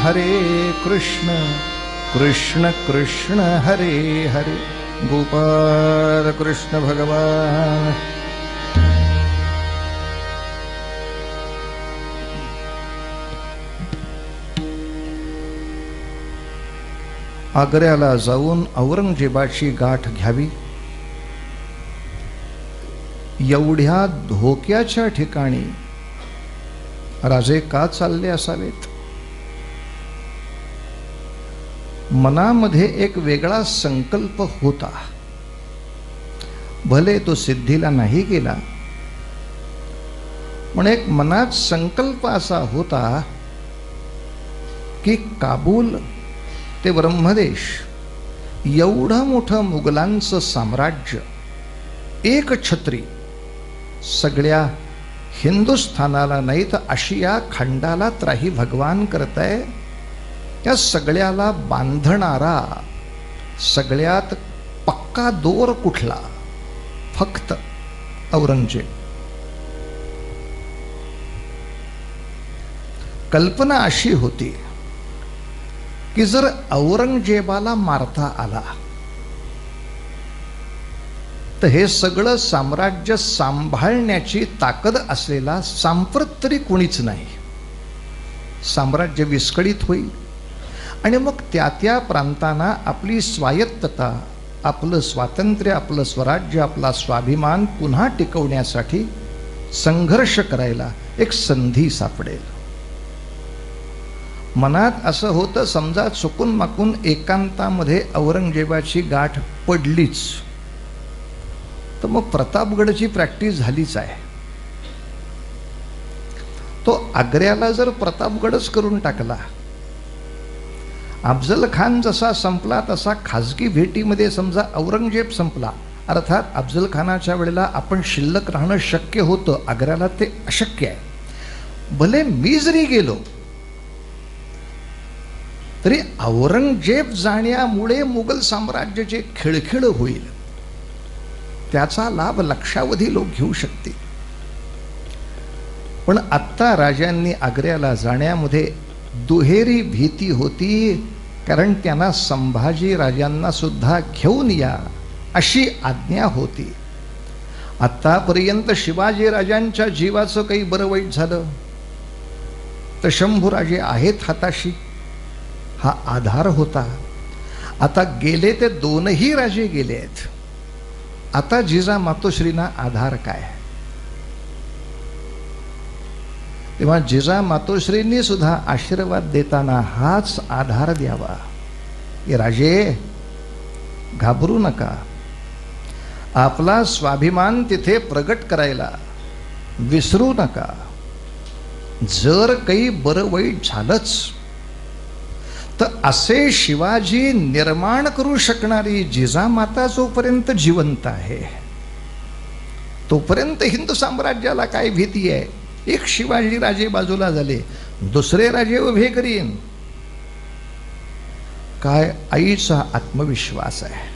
हरे कृष्ण कृष्ण कृष्ण हरे हरे। गोपाल कृष्ण भगवान। आग्र्याला जाऊन औरंगजेबाची गाठ घ्यावी, एवढ्या धोक्याच्या ठिकाणी राजे का चालले असावेत? मनामध्ये एक वेगळा संकल्प होता, भले तो सिद्धीला नाही गेला, पण एक मनात संकल्प असा होता की काबूल ते ब्रह्मदेश एवढं मोठं मुघलांचं साम्राज्य एक छत्री सगळ्या हिंदुस्थानाला नाही तर आशिया खंडाला त्राही भगवान करताय, त्या सगळ्याला बांधणारा सगळ्यात पक्का दोर कुठला? फक्त औरंगजेब। कल्पना अशी होती की जर औरंगजेबाला मारता आला तर हे सगळं साम्राज्य सांभाळण्याची ताकद असलेला सांप्रत तरी कोणीच नाही। साम्राज्य विस्कळीत होईल आणि मग त्या त्या प्रांतांना आपली स्वायत्तता, आपलं स्वातंत्र्य, आपलं स्वराज्य, आपला स्वाभिमान पुन्हा टिकवण्यासाठी संघर्ष करायला एक संधी सापडेल। मनात असं होतं, समजा चुकून माकून एकांतामध्ये औरंगजेबाची गाठ पडलीच तर मग प्रतापगडची प्रॅक्टिस झालीच आहे। तो आग्र्याला जर प्रतापगडच करून टाकला, अफजल खान जसा संपला तसा खाजगी भेटीमध्ये समजा औरंगजेब संपला, अर्थात अफजल खानाच्या वेळेला आपण शिल्लक राहणं शक्य होतं, आग्र्याला ते अशक्य आहे। भले मी जरी गेलो तरी औरंगजेब जाण्यामुळे मुघल साम्राज्याचे खिळखिळ होईल, त्याचा लाभ लक्षावधी लोक घेऊ शकतील। पण आत्ता राजांनी आग्र्याला जाण्यामध्ये दुहेरी भीती होती, कारण त्यांना संभाजी राजांना सुद्धा घेऊन या अशी आज्ञा होती। आतापर्यंत शिवाजी राजांच्या जीवाचं काही बरं वाईट झालं तर शंभूराजे आहेत हाताशी, हा आधार होता। आता गेले ते दोनही राजे गेले आहेत, आता जिजा मातोश्रींना आधार काय? तेव्हा जिजा मातोश्रींनी सुद्धा आशीर्वाद देताना हाच आधार द्यावा की राजे घाबरू नका, आपला स्वाभिमान तिथे प्रगट करायला विसरू नका। जर काही बरं वाईट झालंच तर असे शिवाजी निर्माण करू शकणारी जिजामाता जोपर्यंत जिवंत आहे तोपर्यंत हिंदू साम्राज्याला काय भीती आहे? एक शिवाजी राजे बाजूला झाले, दुसरे राजे उभे करीन, काय आईचा आत्मविश्वास आहे।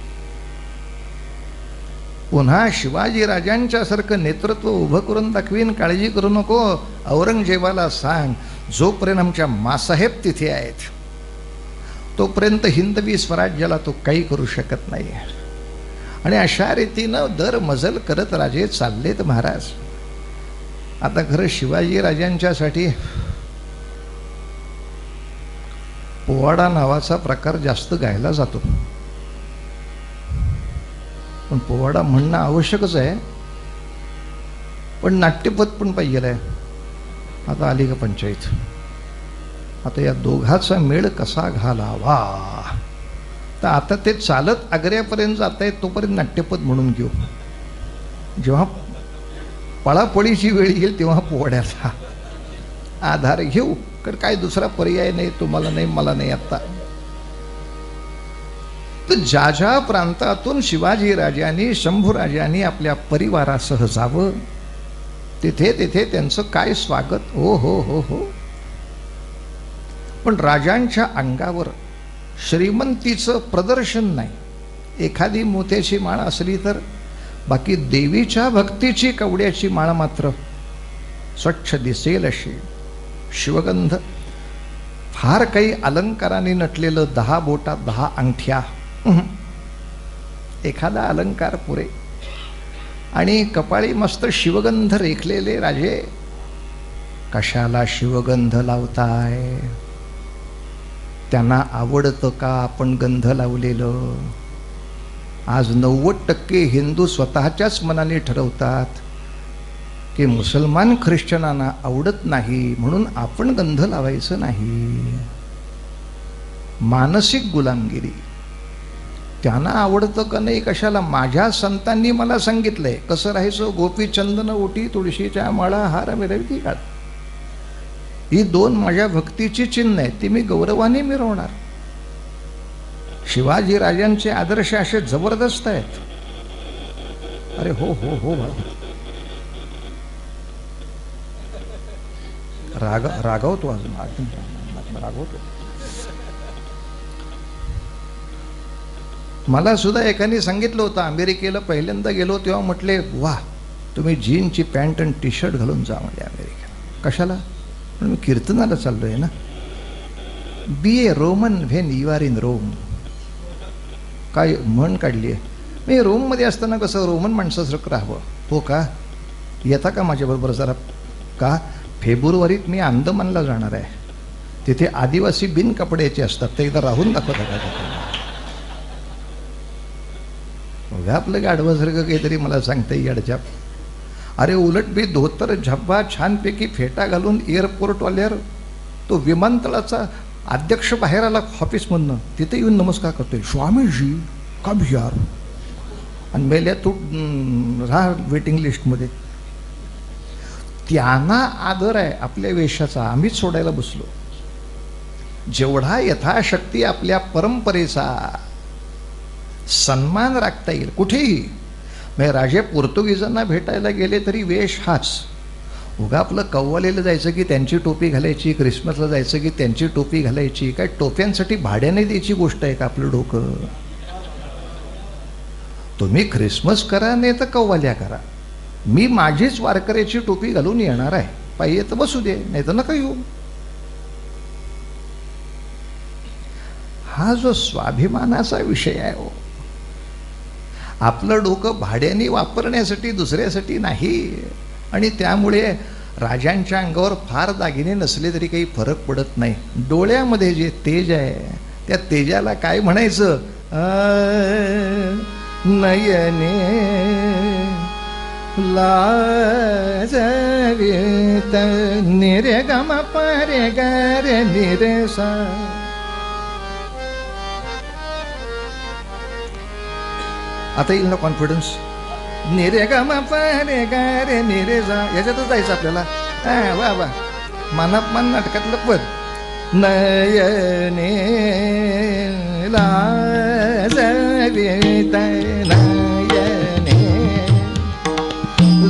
पुन्हा शिवाजी राजांच्या सारखं नेतृत्व उभं करून दाखवीन, काळजी करू नको। औरंगजेबाला सांग, जोपर्यंत आमच्या मासाहेब तिथे आहेत तोपर्यंत हिंदवी स्वराज्याला तो काही करू शकत नाही। आणि अशा रीतीनं दर मजल करत राजे चाललेत महाराज। आता खरं शिवाजी राजांच्यासाठी पोवाडा नावाचा प्रकार जास्त गायला जातो, पण पोवाडा म्हणणं आवश्यकच आहे, पण नाट्यपद पण पाहिजे आहे। आता आली का पंचायत. आता या दोघाचा मेळ कसा घालावा. तर आता ते चालत आग्र्यापर्यंत जात आहेत तोपर्यंत नाट्यपद म्हणून घेऊ. जेव्हा पळापळीची वेळ येईल तेव्हा पोवाड्याचा आधार घेऊ. कारण काय दुसरा पर्याय नाही, तुम्हाला नाही, मला नाही आत्ता. तर ज्या ज्या प्रांतातून शिवाजी राजांनी, शंभूराजांनी आपल्या परिवारासह जावं, तिथे तिथे त्यांचं काय स्वागत. हो हो हो हो. पण राजांच्या अंगावर श्रीमंतीचं प्रदर्शन नाही. एखादी मोत्याची माळ असली तर, बाकी देवीच्या भक्तीची कवड्याची माळ मात्र स्वच्छ दिसेल अशी, शिवगंध, फार काही अलंकाराने नटलेलं, 10 बोटा 10 अंगठ्या, एखादा अलंकार पुरे, आणि कपाळी मस्त शिवगंध रेखलेले राजे. कशाला शिवगंध लावताय. त्यांना आवडतं का आपण गंध लावलेलं. आज 90% हिंदू स्वतःच्याच मनाने ठरवतात की मुसलमान ख्रिश्चनांना आवडत नाही म्हणून आपण गंध लावायचं नाही. मानसिक गुलामगिरी. त्यांना आवडतं का नाही कशाला. माझ्या संतांनी मला सांगितलंय कसं राहायचं. गोपी चंदन ओटी तुळशीच्या माळा हार मिरवती काढ. ही 2 माझ्या भक्तीची चिन्ह आहेत, ती मी गौरवाने मिरवणार. शिवाजी राजांचे आदर्श असे जबरदस्त आहेत. अरे हो हो हो रागवतो अजून रागवतो. मला सुद्धा एकाने सांगितलं होतं, अमेरिकेला पहिल्यांदा गेलो तेव्हा म्हटले, वा तुम्ही जीनची पॅन्ट आणि टी शर्ट घालून जा म्हणजे अमेरिकेला. कशाला. पण मी कीर्तनाला चाललोय ना. Be a Roman when you are in Rome. काय म्हण काढली आहे. मी रोममध्ये असताना कसं रोमन माणसासारखं राहावं. हो का. येता का माझ्याबरोबर जरा. का. फेब्रुवारीत मी अंदमानला जाणार आहे. तिथे आदिवासी बिन कपड्याचे असतात, ते एकदा राहून दाखवता का. बघा आपलं गाढवासारखं काहीतरी मला सांगता येडच्या. अरे उलट मी धोतर झब्बा छानपैकी फेटा घालून एअरपोर्टवाल्यावर, तो विमानतळाचा अध्यक्ष बाहेर आला ऑफिसमधनं, तिथे येऊन नमस्कार करतोय. स्वामीजी का बिहार. आणि मेल्या तू राहा वेटिंग लिस्टमध्ये. त्यांना आदर आहे आपल्या वेशाचा, आम्हीच सोडायला बसलो. जेवढा यथाशक्ती आपल्या परंपरेचा सन्मान राखता येईल कुठेही. म्हणजे राजे पोर्तुगीजांना भेटायला गेले तरी वेश हाच. उगा आपलं कव्वालीला जायचं की त्यांची टोपी घालायची, क्रिसमसला जायचं की त्यांची टोपी घालायची. काय टोप्यांसाठी भाड्याने द्यायची गोष्ट आहे का आपलं डोकं. तुम्ही ख्रिसमस करा नाही तर कव्वाल्या करा. मी माझीच वारकऱ्याची टोपी घालून येणार आहे. पाहिजे तर बसू दे, नाही तर नका येऊ. हा जो स्वाभिमानाचा विषय आहे हो, आपलं डोकं भाड्याने वापरण्यासाठी, दुसऱ्यासाठी नाही. आणि त्यामुळे राजांच्या अंगावर फार दागिने नसले तरी काही फरक पडत नाही. डोळ्यामध्ये जे तेज आहे त्या तेजाला काय म्हणायचं. नयने लाजवीत निरेगम परे गरे निरेसा. आता येईल ना कॉन्फिडन्स. निरेगम परे गरे निरेसा, याच्यातच जायचं आपल्याला. वा वा. मानापमान नाटकातलं पद. नयने लाजवीत नयने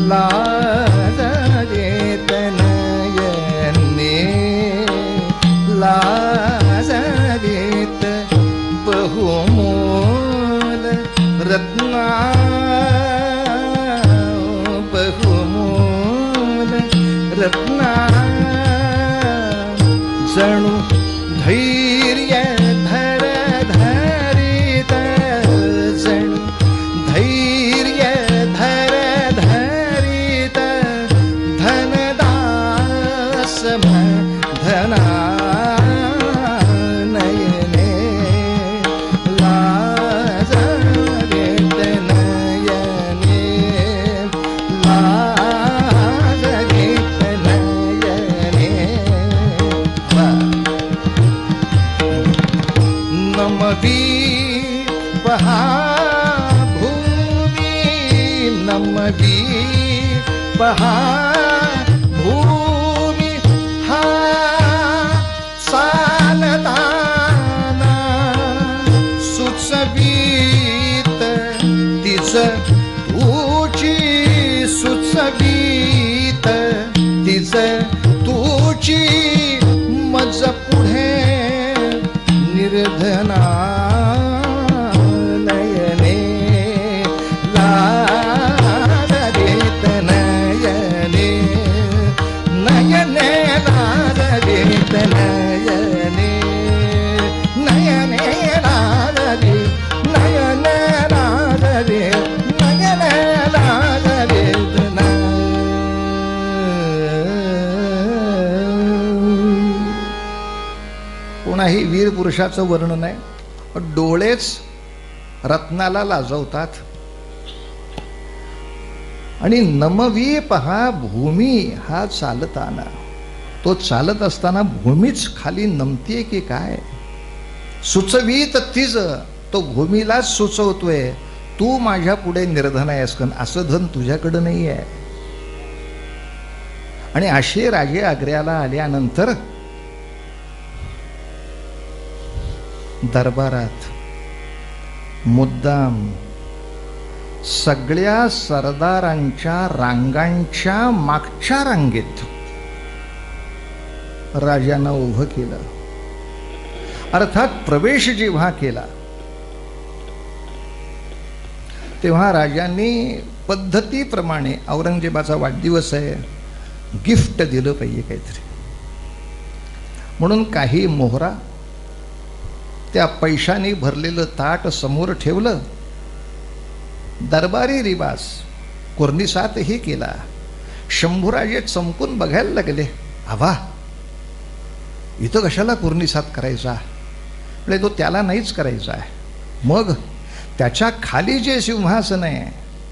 लाजवीत नयने लाजवीत बहुमोल रत्ना बहुमोल रत्ना. जणू धैर्य धर धरित, जणू धैर्य धर धरित धनदास धना नयने लाजवीत नयने लाजवीत नयने पहा भूमी हा चालताना सुचवीत तिच तुची सुचवीत तिच तुची मज पुढे निर्धना नयने लाजवीत नयने नयने लाजवीत नयने नयने लाजवीत नयने लाजवीत नयने लाजवीत कोणाही वीर पुरुषाचं वर्णन आहे. डोळेच रत्नाला लाजवतात. आणि नमवी पहा भूमी हा चालताना, तो चालत असताना भूमीच खाली नमतीये की काय. सुचवीत तिज, तो भूमीलाच सुचवतोय तू माझ्या पुढे निर्धन आहेस, असं धन तुझ्याकडं नाही आहे. आणि असे राजे आग्र्याला आल्यानंतर दरबारात मुद्दाम सगळ्या सरदारांच्या रांगांच्या मागच्या रांगेत राजांना उभं केलं. अर्थात प्रवेश जेव्हा केला तेव्हा राजांनी पद्धतीप्रमाणे, औरंगजेबाचा वाढदिवस आहे, गिफ्ट दिलं पाहिजे काहीतरी म्हणून काही मोहरा, त्या पैशाने भरलेलं ताट समोर ठेवलं. दरबारी रिवाज कुर्निसातही केला. शंभूराजे चमकून बघायला लागले, आवा इथं कशाला कुर्निसात करायचा, म्हणजे तो त्याला नाहीच करायचा आहे. मग त्याच्या खाली जे सिंहासन आहे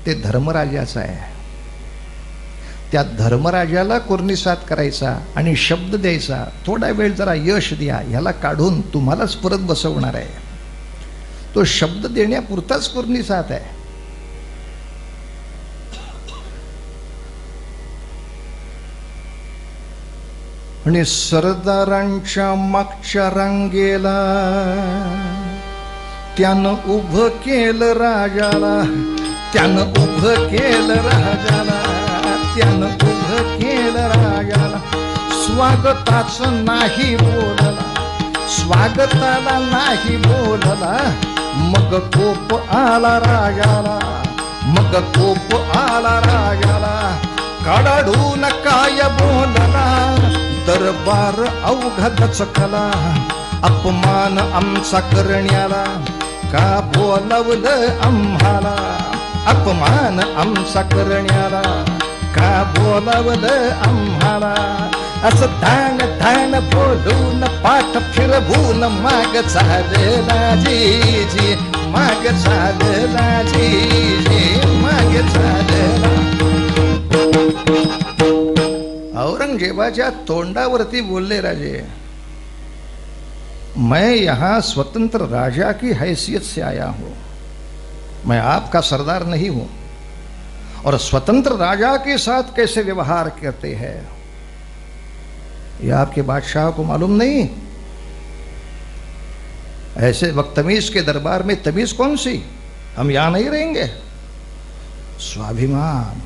ते धर्मराजाचं आहे. त्या धर्मराजाला कुर्निसात करायचा आणि शब्द द्यायचा, थोडा वेळ जरा यश द्या, ह्याला काढून तुम्हालाच परत बसवणार आहे. तो शब्द देण्यापुरताच कुर्निसात आहे. आणि सरदारांच्या मागच्या रांगेला त्यानं उभं केलं राजाला, त्यानं उभं केलं राजाला, त्यानं उभं केलं राजाला. स्वागताचं नाही बोलला, स्वागताला नाही बोलला. मग कोप आला राजाला, मग कोप आला राजाला. कडाडून काय बोलला, दरबार अवघा दचकला. अपमान आमचा करण्याला का बोलावलं आम्हाला, अपमान आमचा करण्याला का बोलावलं आम्हाला. असं धान धान बोलून पाठ फिरवून माग चालला जी, माग चालला जी, माग चालला. औरंगजेबाच्या तोंडावरती बोलले राजे, मैं यहाँ स्वतंत्र राजा की हैसियत से आया हूं, मैं आपका सरदार नहीं हूं, और स्वतंत्र राजा के साथ कैसे व्यवहार करते हैं ये आपके बादशाह को मालूम नहीं. ऐसे बदतमीज के दरबार में तमीज कौन सी, हम यहां नहीं रहेंगे. स्वाभिमान.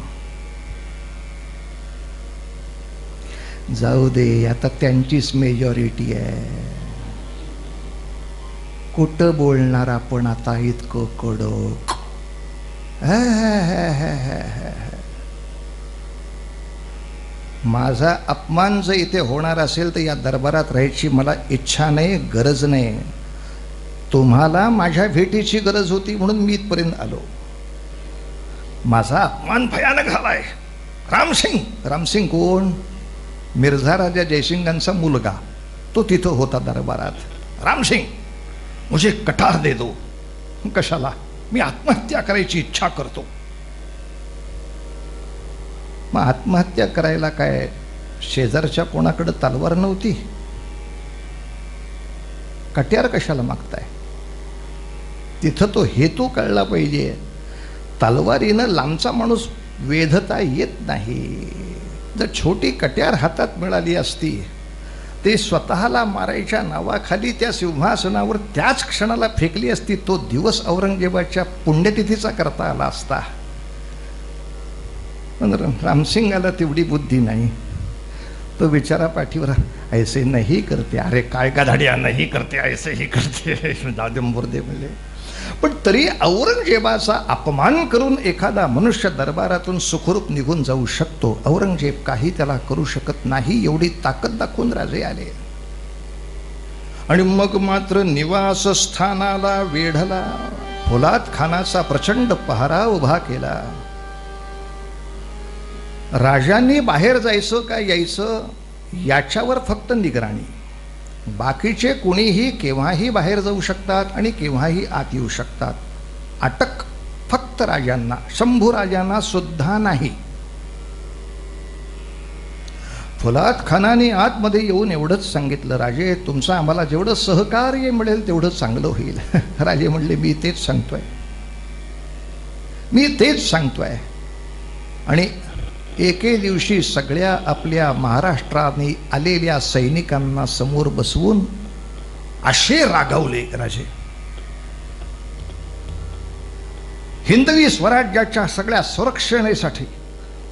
जाऊ दे, आता त्यांचीच मेजॉरिटी आहे. कुठं बोलणार आपण आता इतकं कडक. माझा अपमान जर इथे होणार असेल तर या दरबारात राहायची मला इच्छा नाही, गरज नाही. तुम्हाला माझ्या भेटीची गरज होती म्हणून मी इथपर्यंत आलो. माझा अपमान भयानक झालाय. रामसिंग, रामसिंग कोण, मिर्झा राजा जयसिंगांचा मुलगा, तो तिथं होता दरबारात. रामसिंग मुझे कटार दे दो. कशाला, मी आत्महत्या करायची इच्छा करतो. मग आत्महत्या करायला काय शेजारच्या कोणाकडे तलवार नव्हती, कट्यार कशाला मागताय. तिथं तो हेतू कळला पाहिजे. तलवारीनं लांबचा माणूस वेधता येत नाही. जर छोटी कट्यार हातात मिळाली असती, ते स्वतःला मारायच्या नावाखाली त्या सिंहासनावर त्याच क्षणाला फेकली असती, तो दिवस औरंगजेबाच्या पुण्यतिथीचा करता आला असता. पण रामसिंगाला तेवढी बुद्धी नाही. तो बिचारा पाठीवर ऐसे नाही करते, अरे काय गाधाड्या नाही करते, ऐसे ही करते, दादंबुर्दे म्हणले. पण तरी औरंगजेबाचा अपमान करून एखादा मनुष्य दरबारातून सुखरूप निघून जाऊ शकतो. औरंगजेब काही त्याला करू शकत नाही, एवढी ताकद दाखवून राजे आले. आणि मग मात्र निवासस्थानाला वेढला फुलाद खानाचा प्रचंड पहारा उभा केला. राजांनी बाहेर जायचं का यायचं याच्यावर फक्त निगराणी. बाकीचे कुणीही केव्हाही बाहेर जाऊ शकतात आणि केव्हाही आत येऊ शकतात. अटक फक्त राजांना, शंभू राजांना सुद्धा नाही. फुलाद खानाने आतमध्ये येऊन एवढंच सांगितलं, राजे तुमचं आम्हाला जेवढं सहकार्य मिळेल तेवढं चांगलं होईल. राजे म्हणले, मी तेच सांगतोय. आणि एके दिवशी सगळ्या आपल्या महाराष्ट्राने आलेल्या सैनिकांना समोर बसवून असे रागावले राजे. हिंदवी स्वराज्याच्या सगळ्या सुरक्षेसाठी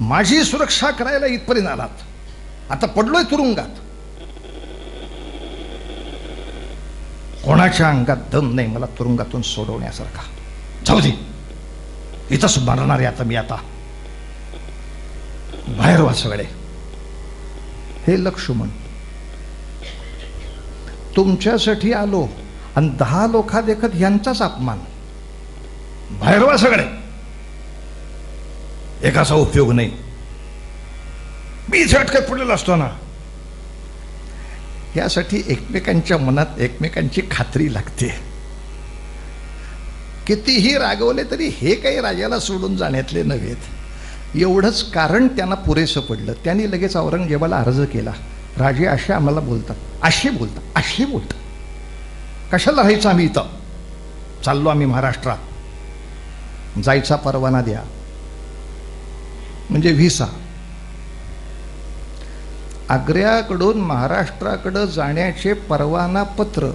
माझी सुरक्षा करायला इथपर्यंत आलात, आता पडलोय तुरुंगात. कोणाच्या अंगात दम नाही मला तुरुंगातून सोडवण्यासारखा. जाऊ दे, इथंच मरणार आहे आता मी. आता बाहेर वा सगळे. हे लक्ष्मण, तुमच्यासाठी आलो आणि 10 लोका देखत यांचाच अपमान. बाहेर वा सगळे, एकाचा उपयोग नाही. मी झटक्यात पडलेला असतो ना. यासाठी एकमेकांच्या मनात एकमेकांची खात्री लागते. कितीही रागवले तरी हे काही राजाला सोडून जाण्यातले नव्हेत. एवढंच कारण त्यांना पुरेसं पडलं. त्यांनी लगेच औरंगजेबाला अर्ज केला, राजे असे आम्हाला बोलतात, असे बोलतात. कशाला राहायचं आम्ही इथं? चाललो आम्ही महाराष्ट्रात, जायचा परवाना द्या, म्हणजे व्हिसा. आग्र्याकडून महाराष्ट्राकडं जाण्याचे परवाना पत्र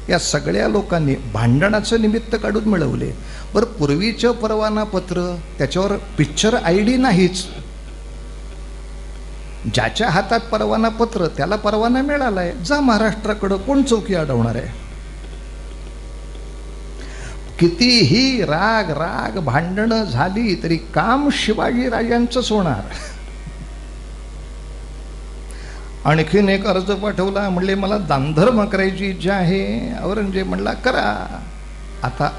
या सगळ्या लोकांनी भांडणाचं निमित्त काढून मिळवले. बरं, पूर्वीचं परवाना पत्र त्याच्यावर पिक्चर ID नाहीच. ज्याच्या हातात परवाना पत्र त्याला परवाना मिळालाय, जा महाराष्ट्राकडं, कोण चौकी अडवणार आहे? कितीही राग भांडणं झाली तरी काम शिवाजी राजांचंच होणार. आणखीन एक अर्ज पाठवला, म्हणले मला दानधर्म करायची इच्छा आहे. औरंगजेब म्हणला, करा. आता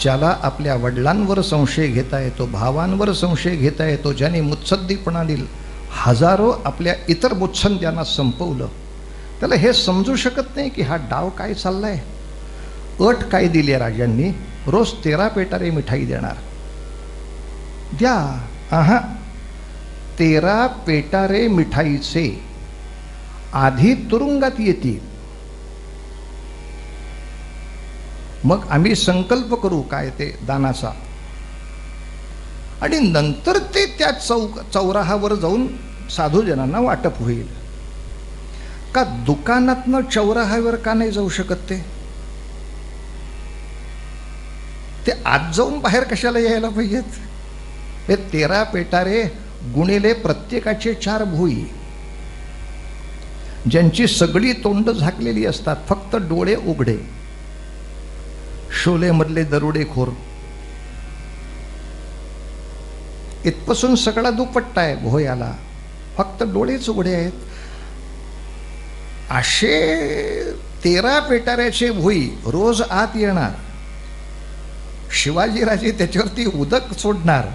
ज्याला आपल्या वडिलांवर संशय घेता येतो, भावांवर संशय घेता येतो, ज्याने मुत्सद्दीपणा दिल, हजारो आपल्या इतर मुत्सद्द्यांना संपवलं, त्याला हे समजू शकत नाही की हा डाव काय चाललाय. अट काय दिली राजांनी, रोज 13 पेटारे मिठाई देणार. द्या. 13 पेटारे मिठाईचे आधी तुरुंगात येतील, मग आम्ही संकल्प करू काय ते दानाचा, आणि नंतर ते त्या चौराहावर जाऊन साधूजनांना वाटप होईल. का दुकानातनं चौराहावर का नाही जाऊ शकत? ते आत जाऊन बाहेर कशाला यायला पाहिजेत? हे 13 पेटारे गुणिले प्रत्येकाचे 4 भोई, ज्यांची सगळी तोंड झाकलेली असतात, फक्त डोळे उघडे. शोलेमधले दरोडेखोर इथपासून सगळा दुपट्टा आहे भोयाला, फक्त डोळेच उघडे आहेत. असे 13 पेटाऱ्याचे भोई रोज आत येणार. शिवाजीराजे त्याच्यावरती उदक सोडणार.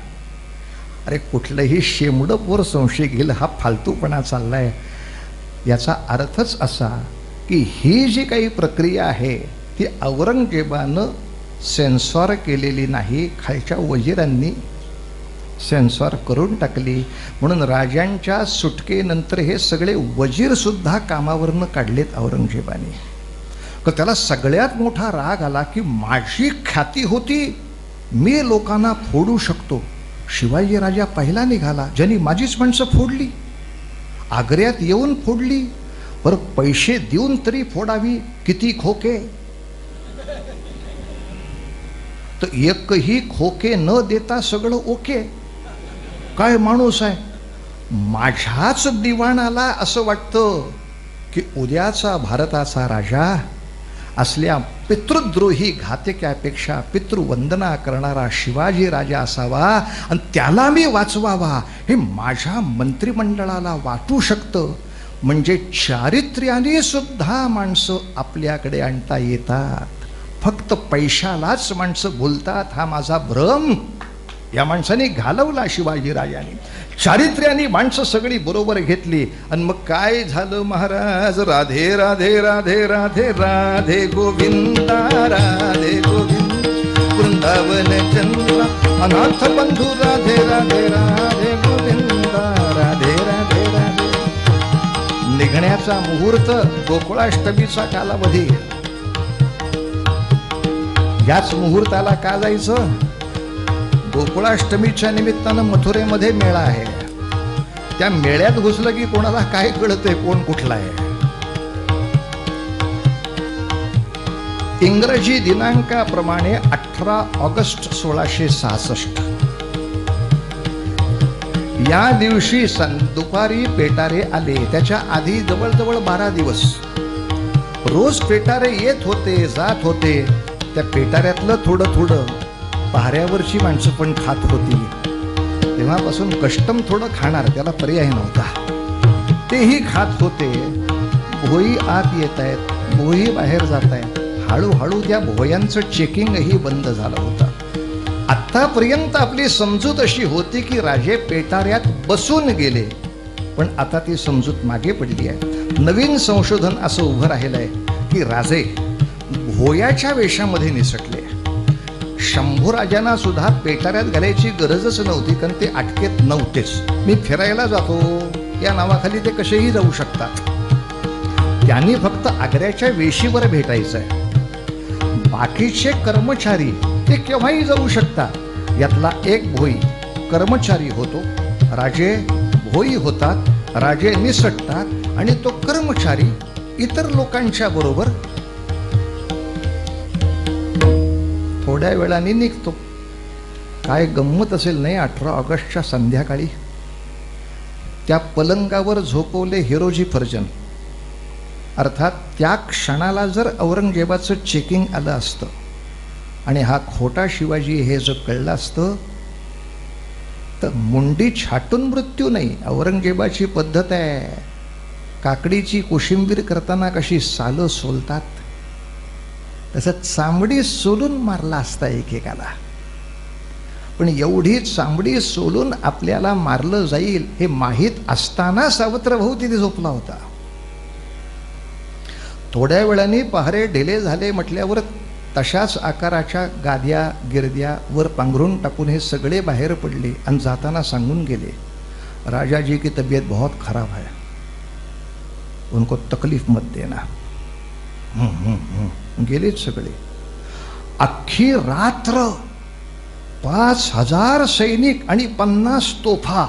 अरे कुठलंही शेमडं पोर संशय घेईल हा फालतूपणा चाललाय. याचा अर्थच असा की ही जी काही प्रक्रिया आहे ती औरंगजेबानं सेन्सॉर केलेली नाही, खालच्या वजीरांनी सेन्सॉर करून टाकली. म्हणून राजांच्या सुटकेनंतर हे सगळे वजीर सुद्धा कामावरनं काढलेत औरंगजेबाने. तर त्याला सगळ्यात मोठा राग आला की माझी ख्याती होती, मी लोकांना फोडू शकतो, शिवाजी राजा पहिला निघाला, ज्यांनी माझीच माणसं फोडली, आग्र्यात येऊन फोडली, पर पैसे देऊन तरी फोडावी, किती खोके. तर एकही खोके न देता सगळं ओके. काय माणूस आहे. माझ्याच दिवाणाला असं वाटतं की उद्याचा भारताचा राजा असल्या पितृद्रोही घातक्यापेक्षा पितृवंदना करणारा शिवाजी राजा असावा आणि त्याला मी वाचवावा, हे माझ्या मंत्रिमंडळाला वाटू शकतं. म्हणजे चारित्र्याने सुद्धा माणसं आपल्याकडे आणता येतात. फक्त पैशालाच माणसं बोलतात हा माझा भ्रम या माणसाने घालवला. शिवाजी राजाने चारित्र्याने माणसं सगळी बरोबर घेतली. आणि मग काय झालं महाराज. राधे राधे राधे राधे राधे गोविंदा राधे गोविंद वृंदावन चंद्रा अनाथ बंधू राधे राधे राधे गोविंदा राधे राधे राधे. निघण्याचा मुहूर्त गोकुळाष्टमीचा कालावधी. याच मुहूर्ताला का जायचं. गोकुळाष्टमीच्या निमित्तानं मथुरेमध्ये मेळा आहे. त्या मेळ्यात घुसलं की कोणाला काय कळतंय कोण कुठला आहे. इंग्रजी दिनांकाप्रमाणे 18 ऑगस्ट 1666 या दिवशी दुपारी पेटारे आले. त्याच्या आधी जवळजवळ 12 दिवस रोज पेटारे येत होते जात होते. त्या पेटाऱ्यातलं थोडं थोडं पहाऱ्यावरची माणसं पण खात होती. तेव्हापासून कष्टम थोडं खाणार, त्याला पर्याय नव्हता. तेही खात होते. भोई आत येत आहेत, भोई बाहेर जात आहेत. हळूहळू त्या भोयांचं चेकिंगही बंद झालं होतं. आत्तापर्यंत आपली समजूत अशी होती की राजे पेटाऱ्यात बसून गेले, पण आता ती समजूत मागे पडली आहे. नवीन संशोधन असं उभं राहिलं आहे की राजे भोयाच्या वेशामध्ये निसटले. शंभूराजांना सुद्धा पेटाऱ्यात घालायची गरजच नव्हती, कारण ते अटकेत नव्हतेच. मी फिरायला जातो या नावाखाली ते कसेही जाऊ शकतात. त्यांनी फक्त आग्र्याच्या वेशीवर भेटायचं आहे. बाकीचे कर्मचारी ते केव्हाही जाऊ शकतात. यातला एक भोई कर्मचारी होतो. राजे भोई होतात, राजे निसटतात आणि तो कर्मचारी इतर लोकांच्या बरोबर थोड्या वेळाने निघतो. काय गंमत असेल नाही. 18 ऑगस्टच्या संध्याकाळी त्या पलंगावर झोपवले हिरोजी फर्जन. अर्थात त्या क्षणाला जर औरंगजेबाचं चेकिंग आलं असतं आणि हा खोटा शिवाजी हे जर कळलं असतं तर मुंडी छाटून मृत्यू नाही. औरंगजेबाची पद्धत आहे, काकडीची कोशिंबीर करताना कशी सालं सोलतात तसं चांबडी सोलून मारला असता एकेकाला. पण एवढी चांबडी सोलून आपल्याला मारलं जाईल हे माहीत असताना सावत्र भाऊ तिथे झोपला होता. थोड्या वेळाने पहारे ढिले झाले म्हटल्यावर तशाच आकाराच्या गाद्या गिरद्या वर पांघरून टाकून हे सगळे बाहेर पडले आणि जाताना सांगून गेले, राजाजी की तबीयत बहुत खराब है, उनको तकलीफ मत देना. गेलेच सगळे. अख्खी रात्र 5000 सैनिक आणि 50 तोफा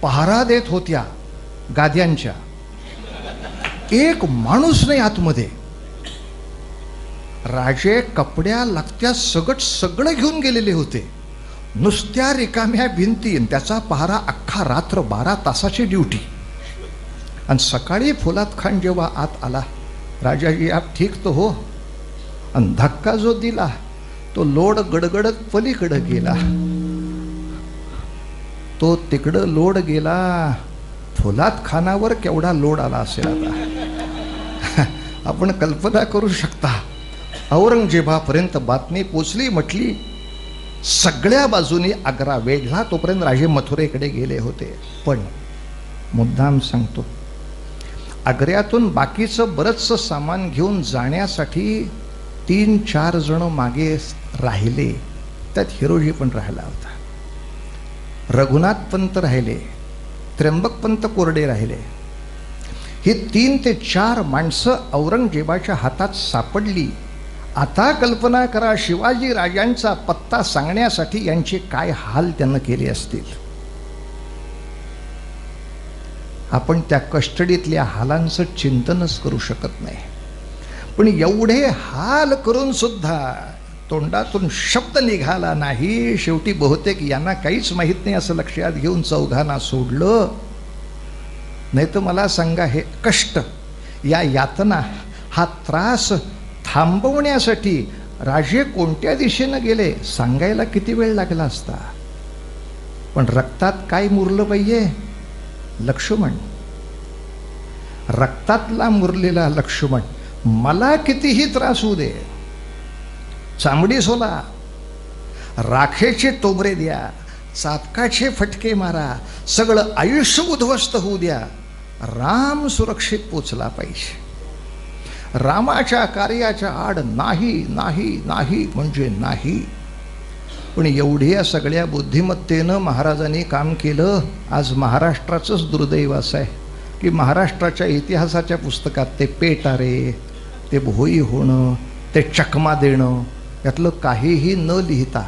पहारा देत होत्या गाद्यांच्या. एक माणूस नाही आतमध्ये. राजे कपड्या लागत्या सगळं घेऊन गेलेले होते. नुसत्या रिकाम्या भिंती. त्याचा पहारा अख्खा रात्र 12 तासाची ड्युटी. आणि सकाळी फुलात खान जेव्हा आत आला, राजाजी आप ठीक तो हो. आणि धक्का जो दिला तो लोड गडगडत पलीकडं गेला. तो तिकडं लोड गेला. फुलात खानावर केवढा लोड आला असेल आता आपण कल्पना करू शकता. औरंगजेबापर्यंत बातमी पोचली. म्हटली सगळ्या बाजूनी आग्रा वेढला. तोपर्यंत राजे मथुरेकडे गेले होते. पण मुद्दाम सांगतो, आग्र्यातून बाकीचं बरंचसं सामान घेऊन जाण्यासाठी 3-4 जण मागे राहिले. त्यात हिरोजी पण राहिला होता. रघुनाथ पंत राहिले, त्र्यंबक पंत कोरडे राहिले. ही 3 ते 4 माणसं औरंगजेबाच्या हातात सापडली आता कल्पना करा शिवाजी राजांचा पत्ता सांगण्यासाठी यांचे काय हाल त्यानं केले असतील. आपण त्या कस्टडीतल्या हालांचं चिंतनच करू शकत नाही. पण एवढे हाल करून सुद्धा तोंडातून शब्द निघाला नाही. शेवटी बहुतेक यांना काहीच माहीत नाही असं लक्षात घेऊन चौघांना सोडलं. नाही तर मला सांगा, हे कष्ट, या यातना, हा त्रास थांबवण्यासाठी राजे कोणत्या दिशेनं गेले सांगायला किती वेळ लागला असता. पण रक्तात काय मुरलं पाहिजे? लक्ष्मण. रक्तातला मुरलेला लक्ष्मण. मला कितीही त्रास होऊ दे, चांबडी सोला, राखेचे टोबरे द्या, चातकाचे फटके मारा, सगळं आयुष्य उद्ध्वस्त होऊ द्या, राम सुरक्षित पोचला पाहिजे. रामाच्या कार्याच्या आड नाही नाही नाही म्हणजे नाही. पण एवढ्या सगळ्या बुद्धिमत्तेनं महाराजांनी काम केलं. आज महाराष्ट्राचंच दुर्दैव असं आहे की महाराष्ट्राच्या इतिहासाच्या पुस्तकात ते पेटारे, ते भोई होणं, ते चकमा देणं, यातलं काहीही न लिहिता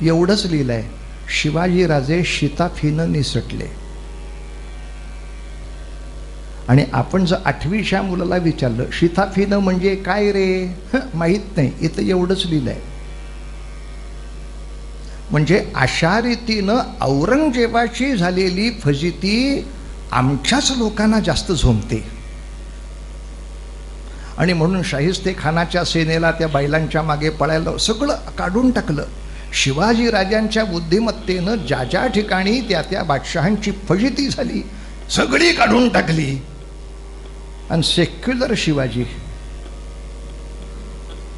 एवढंच लिहिलं आहे, शिवाजीराजे शिताफीनं निसटले. आणि आपण जर 8वीच्या मुलाला विचारलं शिताफीनं म्हणजे काय रे, माहीत नाही, इथं एवढंच लिहिलं आहे. म्हणजे अशा रीतीनं औरंगजेबाची झालेली फजिती आमच्याच लोकांना जास्त झोंबते. आणि म्हणून शाहिस्ते खानाच्या सेनेला त्या बैलांच्या मागे पळायला सगळं काढून टाकलं. शिवाजी राजांच्या बुद्धिमत्तेनं ज्या ज्या ठिकाणी त्या त्या बादशहांची फजिती झाली सगळी काढून टाकली. आणि सेक्युलर शिवाजी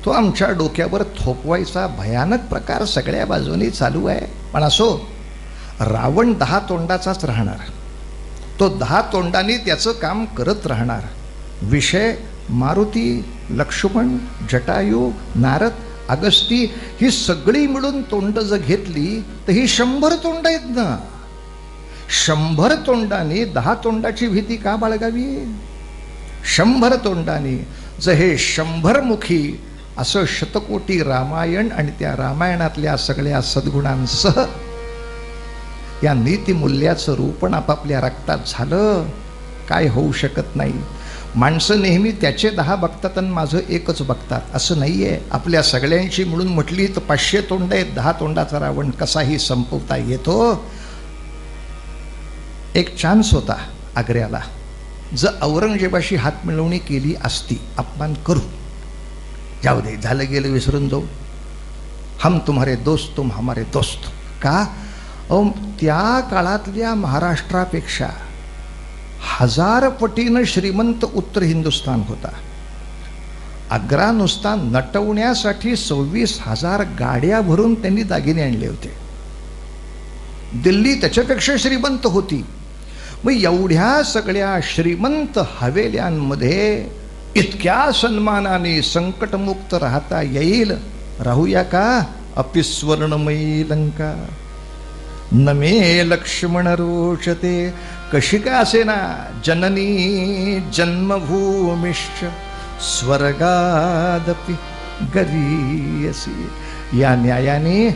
तो आमच्या डोक्यावर थोपवायचा भयानक प्रकार सगळ्या बाजूनी चालू आहे. पण असो, रावण 10 तोंडाचाच राहणार. तो 10 तोंडांनी त्याचं काम करत राहणार. विषय मारुती, लक्ष्मण, जटायू, नारद, अगस्ती ही सगळी मिळून तोंड जर घेतली तर ही 100 तोंड आहेत ना. 100 तोंडांनी 10 तोंडाची भीती का बाळगावी? 100 तोंडांनी जर हे 100 मुखी असं शतकोटी रामायण आणि त्या रामायणातल्या सगळ्या सद्गुणांसह या नीतिमूल्याचं रूपण आपापल्या रक्तात झालं, काय होऊ शकत नाही. माणसं नेहमी त्याचे 10 बघतात आणि माझं एकच बघतात असं नाही आहे. आपल्या सगळ्यांची मिळून म्हटली तर 500 तोंड आहेत. 10 तोंडाचा रावण कसाही संपवता येतो. एक चान्स होता आग्र्याला. जर औरंगजेबाशी हातमिळवणी केली असती, अपमान करू, जाऊ दे, झालं गेलं, विसरून जाऊ, हम तुम्हारे दोस्त तुम हमारे दोस्त. का? त्या काळातल्या महाराष्ट्रापेक्षा 1000 पटीनं श्रीमंत उत्तर हिंदुस्थान होता. आग्रा नुसता नटवण्यासाठी 26,000 गाड्या भरून त्यांनी दागिने आणले होते. दिल्ली त्याच्यापेक्षा श्रीमंत होती. मग एवढ्या सगळ्या श्रीमंत हवेल्यांमध्ये इतक्या सन्मानाने संकटमुक्त राहता येईल, राहूया का? अपि स्वर्णमयी लंका नमे लक्ष्मण रोचते. कशी का असेना, जननी जन्मभूमिश्च स्वर्गादपि गरीयसी. या न्यायाने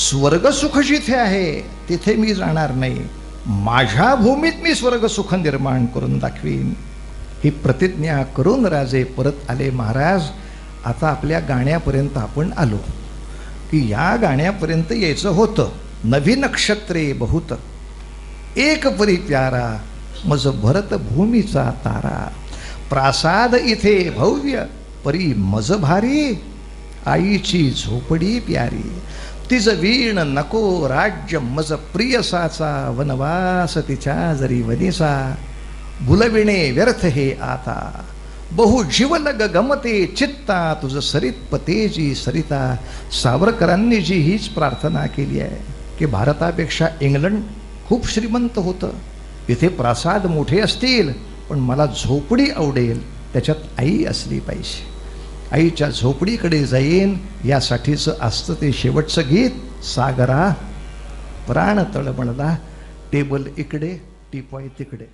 स्वर्गसुख जिथे आहे तिथे मी जाणार नाही, माझ्या भूमीत मी स्वर्गसुख निर्माण करून दाखवीन. ही प्रतिज्ञा करून राजे परत आले. महाराज, आता आपल्या गाण्यापर्यंत आपण आलो की या गाण्यापर्यंत यायचं होतं. नवी नक्षत्रे बहुत एक परी प्यारा, मज भरत भूमीचा तारा. प्रासाद इथे भव्य परी मज भारी, आईची झोपडी प्यारी. तिज वीण नको राज्य मज प्रियसाचा, वनवास तिच्या जरी वनिसा. भुलविणे व्यर्थ हे आता, बहु जीवलग गमते चित्ता, तुझ सरित पतेची सरिता. सावरकरांनी जी हीच प्रार्थना केली आहे की भारतापेक्षा इंग्लंड खूप श्रीमंत होतं, इथे प्रासाद मोठे असतील पण मला झोपडी आवडेल, त्याच्यात आई असली पाहिजे. आईच्या झोपडीकडे जाईन यासाठीचं असतं ते शेवटचं गीत. सागरा प्राण तळमळला, टेबल इकडे टीपॉय तिकडे.